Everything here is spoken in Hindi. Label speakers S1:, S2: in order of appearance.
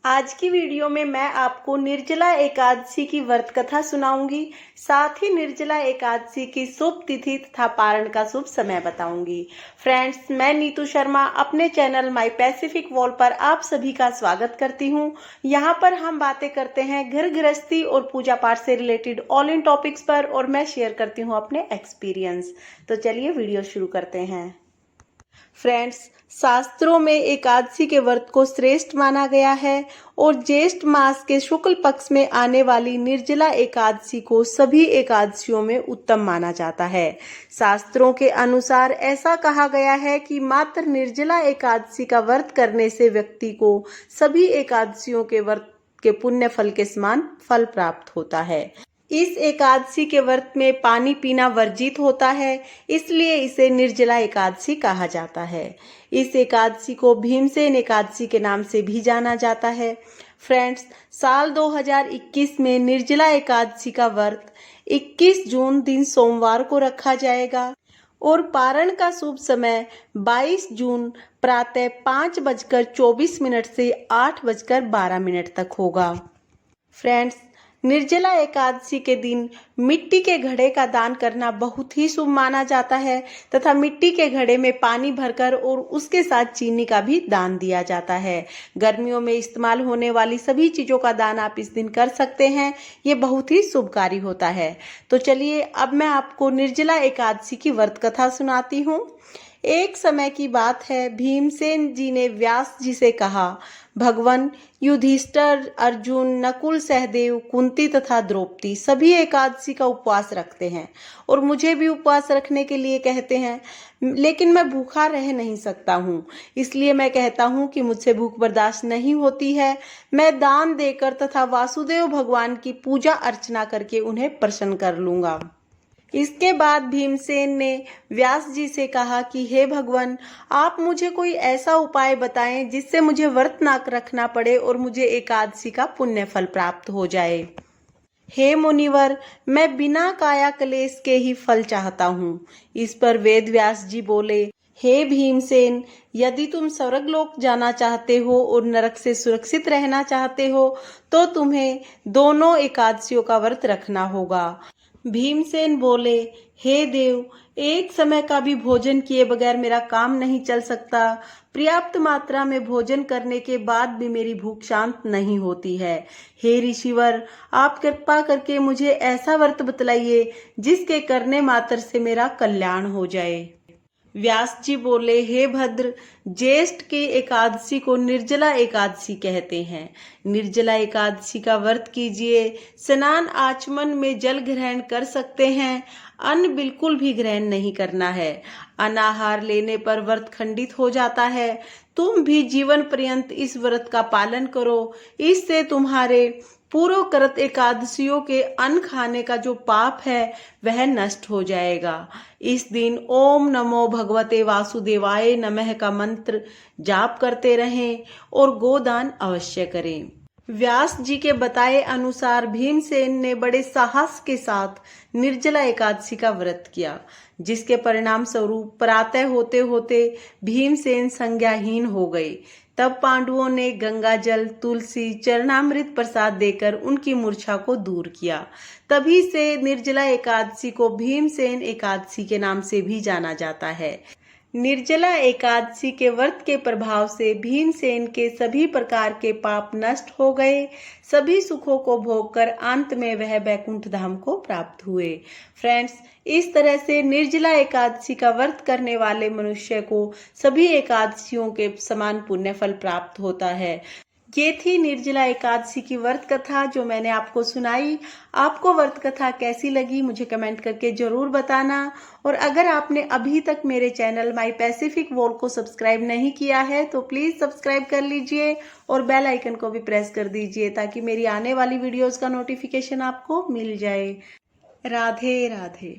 S1: आज की वीडियो में मैं आपको निर्जला एकादशी की व्रत कथा सुनाऊंगी। साथ ही निर्जला एकादशी की शुभ तिथि तथा पारण का शुभ समय बताऊंगी। फ्रेंड्स, मैं नीतू शर्मा अपने चैनल माई पैसिफिक वॉल पर आप सभी का स्वागत करती हूं। यहां पर हम बातें करते हैं घर गृहस्थी और पूजा पाठ से रिलेटेड ऑल इन टॉपिक्स पर, और मैं शेयर करती हूं अपने एक्सपीरियंस। तो चलिए वीडियो शुरू करते हैं। फ्रेंड्स, शास्त्रों में एकादशी के व्रत को श्रेष्ठ माना गया है और ज्येष्ठ मास के शुक्ल पक्ष में आने वाली निर्जला एकादशी को सभी एकादशियों में उत्तम माना जाता है। शास्त्रों के अनुसार ऐसा कहा गया है कि मात्र निर्जला एकादशी का व्रत करने से व्यक्ति को सभी एकादशियों के व्रत के पुण्य फल के समान फल प्राप्त होता है। इस एकादशी के व्रत में पानी पीना वर्जित होता है, इसलिए इसे निर्जला एकादशी कहा जाता है। इस एकादशी को भीमसेन एकादशी के नाम से भी जाना जाता है। फ्रेंड्स, साल 2021 में निर्जला एकादशी का व्रत 21 जून दिन सोमवार को रखा जाएगा और पारण का शुभ समय 22 जून प्रातः 5:24 से 8:12 तक होगा। फ्रेंड्स, निर्जला एकादशी के दिन मिट्टी के घड़े का दान करना बहुत ही शुभ माना जाता है तथा मिट्टी के घड़े में पानी भरकर और उसके साथ चीनी का भी दान दिया जाता है। गर्मियों में इस्तेमाल होने वाली सभी चीजों का दान आप इस दिन कर सकते हैं। ये बहुत ही शुभकारी होता है। तो चलिए अब मैं आपको निर्जला एकादशी की व्रत कथा सुनाती हूँ। एक समय की बात है, भीमसेन जी ने व्यास जी से कहा, भगवान, युधिष्ठिर, अर्जुन, नकुल, सहदेव, कुंती तथा द्रौपदी सभी एकादशी का उपवास रखते हैं और मुझे भी उपवास रखने के लिए कहते हैं, लेकिन मैं भूखा रह नहीं सकता हूँ। इसलिए मैं कहता हूँ कि मुझसे भूख बर्दाश्त नहीं होती है। मैं दान देकर तथा वासुदेव भगवान की पूजा अर्चना करके उन्हें प्रसन्न कर लूंगा। इसके बाद भीमसेन ने व्यास जी से कहा कि हे भगवान, आप मुझे कोई ऐसा उपाय बताएं जिससे मुझे व्रत ना रखना पड़े और मुझे एकादशी का पुण्य फल प्राप्त हो जाए। हे मुनिवर, मैं बिना काया क्लेश के ही फल चाहता हूँ। इस पर वेद व्यास जी बोले, हे भीमसेन, यदि तुम स्वर्गलोक जाना चाहते हो और नरक से सुरक्षित रहना चाहते हो तो तुम्हें दोनों एकादशियों का व्रत रखना होगा। भीमसेन बोले, हे देव, एक समय का भी भोजन किए बगैर मेरा काम नहीं चल सकता। पर्याप्त मात्रा में भोजन करने के बाद भी मेरी भूख शांत नहीं होती है। हे ऋषिवर, आप कृपा करके मुझे ऐसा व्रत बतलाइए जिसके करने मात्र से मेरा कल्याण हो जाए। व्यास जी बोले, हे भद्र, ज्येष्ठ की एकादशी को निर्जला एकादशी कहते हैं। निर्जला एकादशी का व्रत कीजिए। स्नान आचमन में जल ग्रहण कर सकते हैं, अन्न बिल्कुल भी ग्रहण नहीं करना है। अनाहार लेने पर व्रत खंडित हो जाता है। तुम भी जीवन पर्यंत इस व्रत का पालन करो। इससे तुम्हारे पूर्वकृत एकादशियों के अन्न खाने का जो पाप है वह नष्ट हो जाएगा। इस दिन ओम नमो भगवते वासुदेवाय नमः का मंत्र जाप करते रहें और गोदान अवश्य करें। व्यास जी के बताए अनुसार भीमसेन ने बड़े साहस के साथ निर्जला एकादशी का व्रत किया, जिसके परिणाम स्वरूप प्रातः होते होते भीमसेन संज्ञाहीन हो गए। तब पांडवों ने गंगा जल, तुलसी, चरणामृत प्रसाद देकर उनकी मूर्छा को दूर किया। तभी से निर्जला एकादशी को भीमसेन एकादशी के नाम से भी जाना जाता है। निर्जला एकादशी के व्रत के प्रभाव से भीमसेन के सभी प्रकार के पाप नष्ट हो गए। सभी सुखों को भोगकर अंत में वह बैकुंठ धाम को प्राप्त हुए। फ्रेंड्स, इस तरह से निर्जला एकादशी का व्रत करने वाले मनुष्य को सभी एकादशियों के समान पुण्य फल प्राप्त होता है। ये थी निर्जला एकादशी की व्रत कथा जो मैंने आपको सुनाई। आपको व्रत कथा कैसी लगी मुझे कमेंट करके जरूर बताना। और अगर आपने अभी तक मेरे चैनल माई पैसिफिक वॉल को सब्सक्राइब नहीं किया है तो प्लीज सब्सक्राइब कर लीजिए और बेल आइकन को भी प्रेस कर दीजिए ताकि मेरी आने वाली वीडियोस का नोटिफिकेशन आपको मिल जाए। राधे राधे।